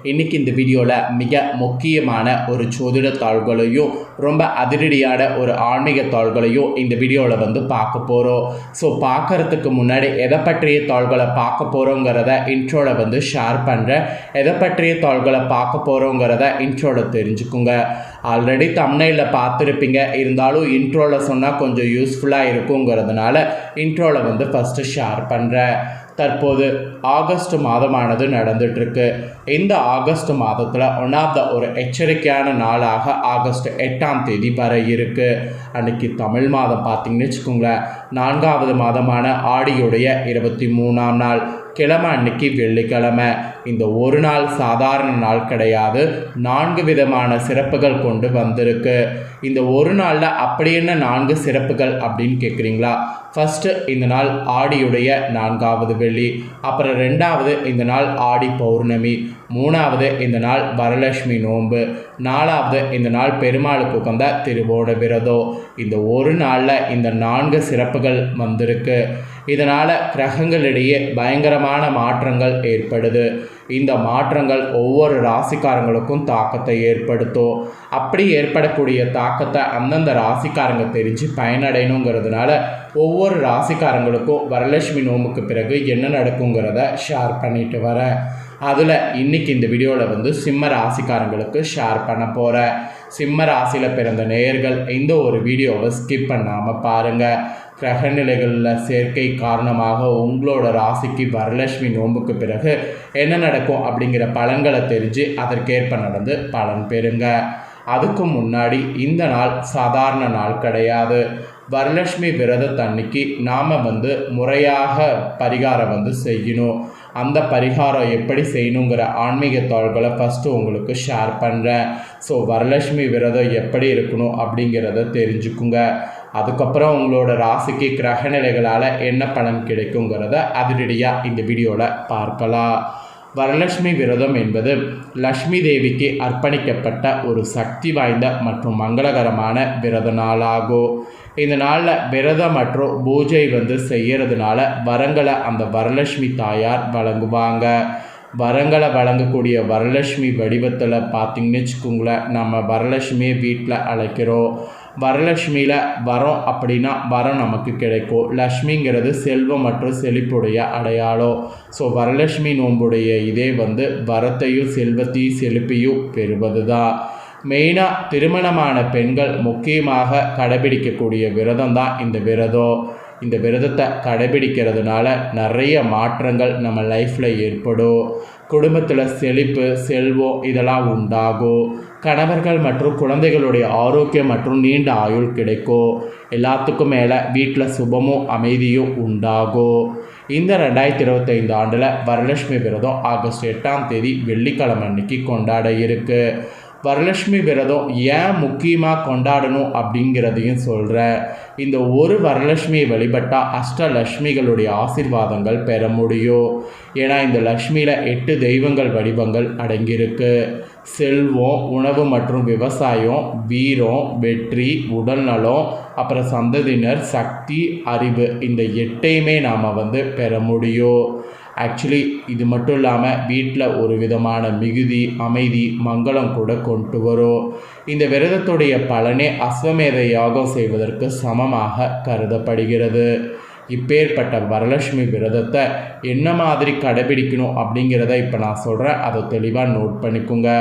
இன்றைக்கி இந்த வீடியோவில் மிக முக்கியமான ஒரு ஜோதிட தாள்களையும் ரொம்ப அதிரடியான ஒரு ஆன்மீக தாள்களையும் இந்த வீடியோவில் பார்க்க போகிறோம். ஸோ பார்க்குறதுக்கு முன்னாடி எதை பற்றிய தாள்களை பார்க்க போகிறோங்கிறத இன்ட்ரோவில் ஷேர் பண்ணுறேன். எதை பற்றிய தாள்களை பார்க்க போகிறோங்கிறத இன்ட்ரோவில் தெரிஞ்சுக்குங்க. ஆல்ரெடி தம்ப்நெயிலில் பார்த்துருப்பீங்க, இருந்தாலும் இன்ட்ரோவில் சொன்னால் கொஞ்சம் யூஸ்ஃபுல்லாக இருக்குங்கிறதுனால இன்ட்ரோவில் ஃபஸ்ட்டு ஷேர் பண்ணுறேன். தற்போது ஆகஸ்ட் மாதமானது நடந்துகிட்ருக்கு. இந்த ஆகஸ்ட் மாதத்தில் ஒரு எச்சரிக்கையான நாளாக ஆகஸ்ட் 8ஆம் தேதி வர இருக்குது. அன்றைக்கி தமிழ் மாதம் பார்த்திங்கன்னு வச்சுக்கோங்களேன், 4வது மாதமான ஆடியுடைய 23ஆம் நாள், கிழமை அன்னைக்கு வெள்ளிக்கிழமை. இந்த ஒரு நாள் சாதாரண நாள் கிடையாது, 4 விதமான சிறப்புகள் கொண்டு வந்திருக்கு. இந்த ஒரு நாளில் அப்படி என்ன 4 சிறப்புகள் அப்படின்னு கேட்குறீங்களா? ஃபஸ்ட்டு, இந்த நாள் ஆடியுடைய 4வது வெள்ளி. அப்புறம் 2வது, இந்த நாள் ஆடி பௌர்ணமி. 3வது, இந்த நாள் வரலட்சுமி நோன்பு. 4வது, இந்த நாள் பெருமாளுக்கு உகந்த திருவோண விரதம். இந்த ஒரு நாளில் இந்த 4 சிறப்புகள் வந்திருக்கு. இதனால் கிரகங்களிடையே பயங்கரமான மாற்றங்கள் ஏற்படுது. இந்த மாற்றங்கள் ஒவ்வொரு ராசிக்காரங்களுக்கும் தாக்கத்தை ஏற்படுத்தும். அப்படி ஏற்படக்கூடிய தாக்கத்தை அந்தந்த ராசிக்காரங்க தெரிஞ்சு பயனடையணுங்கிறதுனால ஒவ்வொரு ராசிக்காரங்களுக்கும் வரலட்சுமி நோம்புக்கு பிறகு என்ன நடக்குங்கிறத ஷேர் பண்ணிட்டு வரேன். அதில் இன்றைக்கி இந்த வீடியோவில் சிம்ம ராசிக்காரங்களுக்கு ஷேர் பண்ண போகிறேன். சிம்ம ராசியில் பிறந்த நேயர்கள் இந்த ஒரு வீடியோவை ஸ்கிப் பண்ணாமல் பாருங்கள். கிரகநிலைகளில் சேர்க்கை காரணமாக உங்களோட ராசிக்கு வரலட்சுமி நோம்புக்கு பிறகு என்ன நடக்கும் அப்படிங்கிற பலன்களை தெரிஞ்சு அதற்கேற்ப நடந்து பலன் பெறுங்க. அதுக்கு முன்னாடி இந்த நாள் சாதாரண நாள் கிடையாது. வரலட்சுமி விரதத்தன்னைக்கு நாம் முறையாக பரிகாரம் செய்யணும். அந்த பரிகாரம் எப்படி செய்யணுங்கிற ஆன்மீக தாள்களை ஃபஸ்ட்டு உங்களுக்கு ஷேர் பண்ணுறேன். ஸோ வரலட்சுமி விரதம் எப்படி இருக்கணும் அப்படிங்கிறத தெரிஞ்சுக்குங்க. அதுக்கப்புறம் உங்களோட ராசிக்கு கிரகநிலைகளால் என்ன பலன் கிடைக்குங்கிறத அதிரடியாக இந்த வீடியோவில் பார்க்கலாம். வரலட்சுமி விரதம் என்பது லக்ஷ்மி தேவிக்கு அர்ப்பணிக்கப்பட்ட ஒரு சக்தி வாய்ந்த மற்றும் மங்களகரமான விரத நாளாகும். இந்த நாளில் விரதம் மற்றும் பூஜை செய்கிறதுனால வரங்களை அந்த வரலட்சுமி தாயார் வழங்குவாங்க. வரங்களை வழங்கக்கூடிய வரலட்சுமி வடிவத்தில் பார்த்திங்கன்னு வச்சுக்கோங்களேன், நம்ம வரலட்சுமியை வீட்டில் அழைக்கிறோம். வரலட்சுமியில் வரோம் அப்படின்னா வரம் நமக்கு கிடைக்கும். லக்ஷ்மிங்கிறது செல்வம் மற்றும் செழிப்புடைய அடையாளம். ஸோ வரலட்சுமி நோன்புடைய இதே வரத்தையும் செல்வத்தையும் செழிப்பையும் பெறுவது தான். மெயினாக திருமணமான பெண்கள் முக்கியமாக கடைபிடிக்கக்கூடிய விரதம் தான் இந்த விரதம். இந்த விரதத்தை கடைபிடிக்கிறதுனால நிறைய மாற்றங்கள் நம்ம லைஃப்பில் ஏற்படும். குடும்பத்தில் செழிப்பு, செல்வம் இதெல்லாம் உண்டாகும். கணவர்கள் மற்றும் குழந்தைகளுடைய ஆரோக்கியம் மற்றும் நீண்ட ஆயுள் கிடைக்கும். எல்லாத்துக்கும் மேலே வீட்டில் சுபமும் அமைதியும் உண்டாகும். இந்த 2025 ஆண்டில் வரலட்சுமி விரதம் ஆகஸ்ட் 8ஆம் தேதி வெள்ளிக்கிழமை அன்னைக்கு கொண்டாட இருக்குது. வரலட்சுமி விரதம் ஏன் முக்கியமாக கொண்டாடணும் அப்படிங்கிறதையும் சொல்கிறேன். இந்த ஒரு வரலட்சுமியை வழிபட்டால் அஷ்டலட்சுமிகளுடைய ஆசீர்வாதங்கள் பெற முடியும். ஏன்னா இந்த லக்ஷ்மியில் 8 தெய்வங்கள் வடிவங்கள் அடங்கியிருக்கு. செல்வம், உணவு மற்றும் விவசாயம், வீரம், வெற்றி, உடல்நலம், அப்புறம் சந்ததியினர், சக்தி, அறிவு, இந்த 8ஐயுமே நாம் பெற முடியும். ஆக்சுவலி இது மட்டும் இல்லாமல் வீட்டில் ஒரு விதமான மிகுதி, அமைதி, மங்களம் கூட கொண்டு வரும். இந்த விரதத்துடைய பலனே அஸ்வமேத யாகம் செய்வதற்கு சமமாக கருதப்படுகிறது. இப்பேற்பட்ட வரலட்சுமி விரதத்தை என்ன மாதிரி கடைபிடிக்கணும் அப்படிங்கிறத இப்போ நான் சொல்கிறேன், அதை தெளிவாக நோட் பண்ணிக்கோங்க.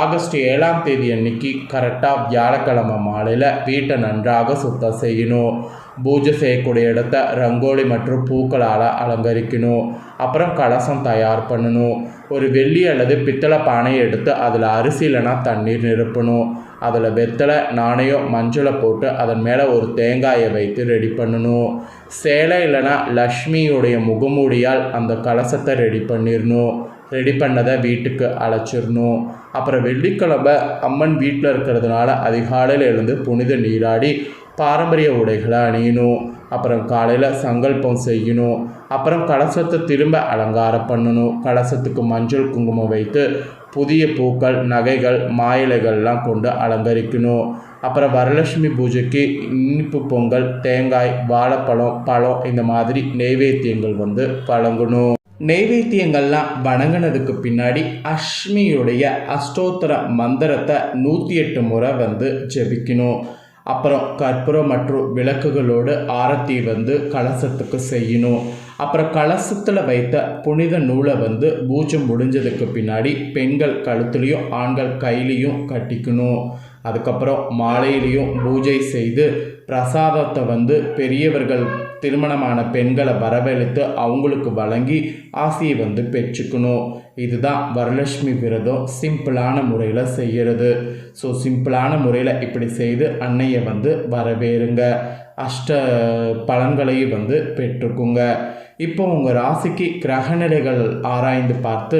ஆகஸ்ட் 7ஆம் தேதி அன்னைக்கு கரெக்டாக வியாழக்கிழமை மாலையில் வீட்டை நன்றாக சுத்தம் செய்யணும். பூஜை செய்யக்கூடிய இடத்த ரங்கோலி மற்றும் பூக்களால் அலங்கரிக்கணும். அப்புறம் கலசம் தயார் பண்ணணும். ஒரு வெள்ளி அல்லது பித்தளை பானையை எடுத்து அதில் அரிசி இல்லைனா தண்ணீர் நிரப்பணும். அதில் வெத்தலை, நாணயம், மஞ்சளை போட்டு அதன் மேலே ஒரு தேங்காயை வைத்து ரெடி பண்ணணும். சேலை இல்லைனா லக்ஷ்மியுடைய முகமூடியால் அந்த கலசத்தை ரெடி பண்ணிடணும். ரெடி பண்ணதை வீட்டுக்கு அழைச்சிடணும். அப்புறம் வெள்ளிக்கிழமை அம்மன் வீட்டில் இருக்கிறதுனால அதிகாலையில் எழுந்து புனித நீராடி பாரம்பரிய உடைகளை அணியணும். அப்புறம் காலையில் சங்கல்பம் செய்யணும். அப்புறம் கலசத்தை திரும்ப அலங்காரம் பண்ணணும். கலசத்துக்கு மஞ்சள் குங்குமம் வைத்து புதிய பூக்கள், நகைகள், மாயிலைகள்லாம் கொண்டு அலங்கரிக்கணும். அப்புறம் வரலட்சுமி பூஜைக்கு இனிப்பு பொங்கல், தேங்காய், வாழைப்பழம், பழம் இந்த மாதிரி நெய்வேத்தியங்கள் வழங்கணும். நெய்வேத்தியங்கள்லாம் வணங்கினதுக்கு பின்னாடி அஷ்மியுடைய அஷ்டோத்திர மந்திரத்தை 108 முறை வந்து ஜெபிக்கணும். அப்புறம் கற்பூரம் மற்றும் விளக்குகளோடு ஆரத்தி வந்து கலசத்துக்கு செய்யணும். அப்புறம் கலசத்தில் வைத்த புனித நூலை வந்து பூஜை முடிஞ்சதுக்கு பின்னாடி பெண்கள் கழுத்துலேயும் ஆண்கள் கையிலையும் கட்டிக்கணும். அதுக்கப்புறம் மாலையிலையும் பூஜை செய்து பிரசாதத்தை வந்து பெரியவர்கள் திருமணமான பெண்களை வரவழைத்து அவங்களுக்கு வழங்கி ஆசியை வந்து பெற்றுக்கணும். இதுதான் வரலட்சுமி விரதம் சிம்பிளான முறையில் செய்கிறது. ஸோ சிம்பிளான முறையில் இப்படி செய்து அன்னையை வந்து வரவேறுங்க. அஷ்ட பலன்களையும் வந்து பெற்றுக்குங்க. இப்போ உங்கள் ராசிக்கு கிரகநிலைகள் ஆராய்ந்து பார்த்து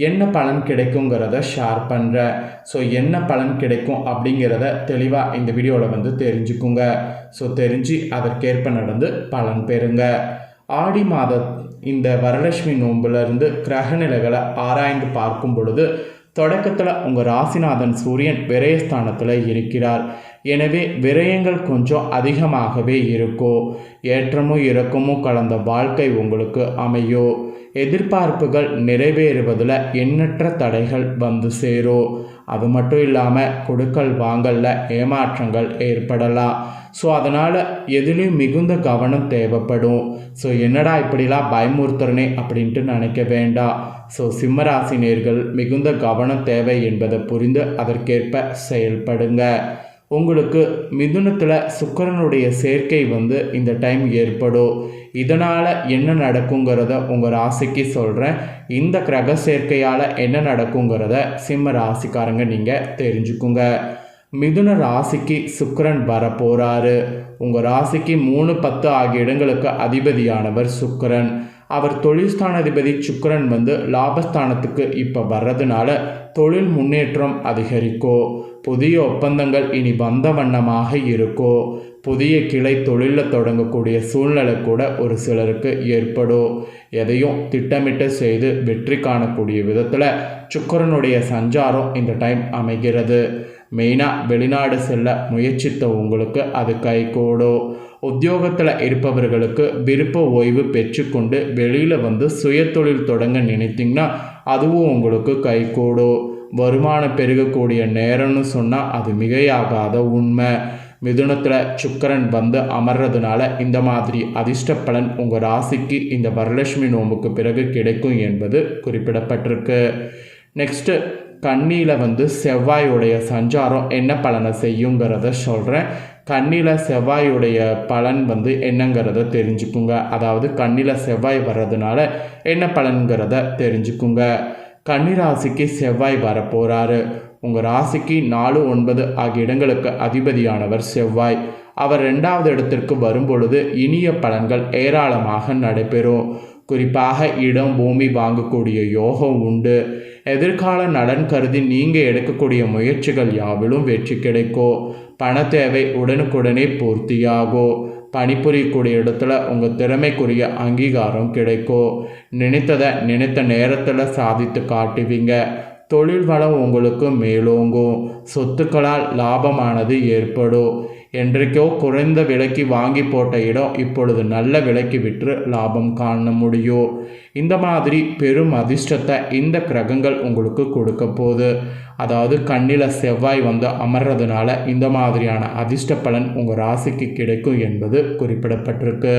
என்ன பலன் கிடைக்குங்கிறத ஷேர் பண்ணுறேன். ஸோ என்ன பலன் கிடைக்கும் அப்படிங்கிறத தெளிவாக இந்த வீடியோவில் வந்து தெரிஞ்சுக்குங்க. ஸோ தெரிஞ்சு அதற்கேற்ப நடந்து பலன் பெறுங்க. ஆடி மாத இந்த வரலட்சுமி நோம்பிலிருந்து கிரகநிலைகளை ஆராய்ந்து பார்க்கும் பொழுது தொடக்கத்தில் உங்கள் ராசிநாதன் சூரியன் விரயஸ்தானத்தில் இருக்கிறார். எனவே விரயங்கள் கொஞ்சம் அதிகமாகவே இருக்கும். ஏற்றமும் இறக்கமும் கலந்த வாழ்க்கை உங்களுக்கு அமையும். எதிர்பார்ப்புகள் நிறைவேறுவதில் எண்ணற்ற தடைகள் வந்து சேரும். அது மட்டும் இல்லாமல் கொடுக்கல் வாங்கலில் ஏமாற்றங்கள் ஏற்படலாம். ஸோ அதனால் எதுலேயும் மிகுந்த கவனம் தேவைப்படும். ஸோ என்னடா இப்படிலாம் பயமுறுத்துறனே அப்படின்ட்டு நினைக்க வேண்டாம். ஸோ சிம்மராசினியர்கள் மிகுந்த கவனம் தேவை என்பதை புரிந்து அதற்கேற்ப செயல்படுங்க. உங்களுக்கு மிதுனத்தில் சுக்கிரனுடைய சேர்க்கை வந்து இந்த டைம் ஏற்படும். இதனால் என்ன நடக்குங்கிறத உங்கள் ராசிக்கு சொல்கிறேன். இந்த கிரக சேர்க்கையால் என்ன நடக்குங்கிறத சிம்ம ராசிக்காரங்க நீங்கள் தெரிஞ்சுக்குங்க. மிதுன ராசிக்கு சுக்கிரன் வரப்போகிறாரு. உங்கள் ராசிக்கு 3, 10 ஆகிய இடங்களுக்கு அதிபதியானவர் சுக்கிரன். அவர் தொழில்ஸ்தானாதிபதி சுக்கிரன் வந்து லாபஸ்தானத்துக்கு இப்போ வர்றதுனால தொழில் முன்னேற்றம் அதிகரிக்கும். புதிய ஒப்பந்தங்கள் இனி வந்த வண்ணமாக இருக்கும். புதிய கிளை தொழிலில் தொடங்கக்கூடிய சூழ்நிலை கூட ஒரு சிலருக்கு ஏற்படும். எதையும் திட்டமிட்டு செய்து வெற்றி காணக்கூடிய விதத்தில் சுக்கிரனுடைய சஞ்சாரம் இந்த டைம் அமைகிறது. மெயினாக வெளிநாடு செல்ல முயற்சித்த உங்களுக்கு அது கைகூடும். உத்தியோகத்தில் இருப்பவர்களுக்கு விருப்ப ஓய்வு பெற்றுக்கொண்டு வெளியில் வந்து சுயதொழில் தொடங்க நினைத்திங்கன்னா அதுவும் உங்களுக்கு கைகூடும். வருமானம் பெருகக்கூடிய நேரம்னு சொன்னால் அது மிகையாகாத உண்மை. மிதுனத்தில் சுக்கிரன் வந்து அமர்றதுனால இந்த மாதிரி அதிர்ஷ்ட பலன் உங்கள் ராசிக்கு இந்த வரலட்சுமி நோம்புக்கு பிறகு கிடைக்கும் என்பது குறிப்பிடப்பட்டிருக்கு. நெக்ஸ்ட்டு கன்னியில் வந்து செவ்வாயுடைய சஞ்சாரம் என்ன பலனை செய்யுங்கிறத சொல்கிறேன். கன்னியில் செவ்வாயுடைய பலன் வந்து என்னங்கிறத தெரிஞ்சுக்குங்க. அதாவது கன்னியில் செவ்வாய் வர்றதுனால என்ன பலன்கிறத தெரிஞ்சுக்குங்க. கன்னி ராசிக்கு செவ்வாய் வரப்போகிறாரு. உங்கள் ராசிக்கு 4, 9 ஆகிய இடங்களுக்கு அதிபதியானவர் செவ்வாய். அவர் 2வது இடத்திற்கு வரும்பொழுது இனிய பலன்கள் ஏராளமாக நடைபெறும். குறிப்பாக இடம் பூமி வாங்கக்கூடிய யோகம் உண்டு. எதிர்கால நலன் கருதி நீங்கள் எடுக்கக்கூடிய முயற்சிகள் யாவிலும் வெற்றி கிடைக்கும். பண தேவை உடனுக்குடனே பூர்த்தியாகும். பணிபுரியக்கூடிய இடத்துல உங்கள் திறமைக்குரிய அங்கீகாரம் கிடைக்கும். நினைத்ததை நினைத்த நேரத்தில் சாதித்து காட்டுவீங்க. தொழில் வளம் உங்களுக்கு மேலோங்கும். சொத்துக்களால் லாபமானது ஏற்படும். என்றைக்கோ குறைந்த விலைக்கு வாங்கி போட்ட இடம் இப்பொழுது நல்ல விலைக்கு விற்று லாபம் காண முடியும். இந்த மாதிரி பெரும் அதிர்ஷ்டத்தை இந்த கிரகங்கள் உங்களுக்கு கொடுக்க போகுது. அதாவது கண்ணில் செவ்வாய் வந்து அமர்றதுனால இந்த மாதிரியான அதிர்ஷ்ட பலன் உங்கள் ராசிக்கு கிடைக்கும் என்பது குறிப்பிடப்பட்டிருக்கு.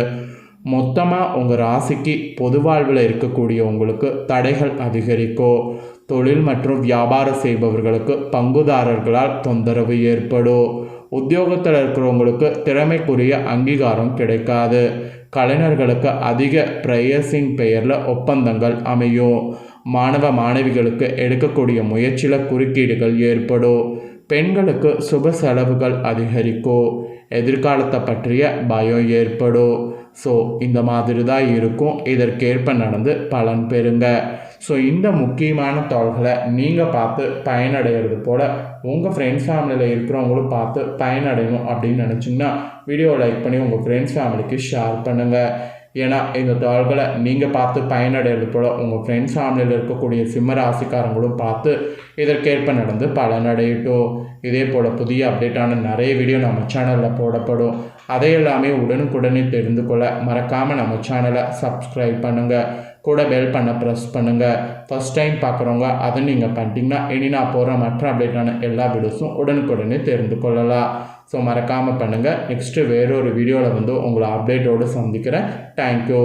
மொத்தமாக உங்கள் ராசிக்கு பொது வாழ்வில் இருக்கக்கூடிய உங்களுக்கு தடைகள் அதிகரிக்கும். தொழில் மற்றும் வியாபாரம் செய்பவர்களுக்கு பங்குதாரர்களால் தொந்தரவு ஏற்படும். உத்தியோகத்தில் இருக்கிறவங்களுக்கு திறமைக்குரிய அங்கீகாரம் கிடைக்காது. கலைஞர்களுக்கு அதிக பிரையஸின் பெயரில் ஒப்பந்தங்கள் அமையும். மாணவ மாணவிகளுக்கு எடுக்கக்கூடிய முயற்சியில் குறுக்கீடுகள் ஏற்படும். பெண்களுக்கு சுப செலவுகள் அதிகரிக்கும். எதிர்காலத்தை பற்றிய பயம் ஏற்படும். ஸோ இந்த மாதிரி தான் இருக்கும். இதற்கேற்ப நடந்து பலன் பெறுங்க. ஸோ இந்த முக்கியமான தகவல்களை நீங்கள் பார்த்து பயனடைகிறது போல் உங்கள் ஃப்ரெண்ட்ஸ் ஃபேமிலியில் இருக்கிறவங்களும் பார்த்து பயனடையணும் அப்படின்னு நினச்சிங்கன்னா வீடியோ லைக் பண்ணி உங்கள் ஃப்ரெண்ட்ஸ் ஃபேமிலிக்கு ஷேர் பண்ணுங்கள். ஏன்னா இந்த தகவல்களை நீங்கள் பார்த்து பயனடைகிறது போல் உங்கள் ஃப்ரெண்ட்ஸ் ஃபேமிலியில் இருக்கக்கூடிய சிம்ம ராசிக்காரங்களும் பார்த்து இதற்கேற்ப நடந்து பலனடையட்டும். இதே போல் புதிய அப்டேட்டான நிறைய வீடியோ நம்ம சேனலில் போடப்படும். அதையெல்லாமே உடனுக்குடனே தெரிந்து கொள்ள மறக்காமல் நம்ம சேனலை சப்ஸ்கிரைப் பண்ணுங்கள். கூட பெல் பண்ண ப்ரெஸ் பண்ணுங்கள். ஃபஸ்ட் டைம் பார்க்குறவங்க அதை நீங்கள் பண்ணிட்டீங்கன்னா இனி நான் போகிற மற்ற அப்டேட்டான எல்லா வீடியோஸும் உடனுக்குடனே தெரிந்து கொள்ளலாம். ஸோ மறக்காமல் பண்ணுங்கள். நெக்ஸ்ட்டு வேறொரு வீடியோவில் வந்து உங்களை அப்டேட்டோடு சந்திக்கிறேன். தேங்க்யூ.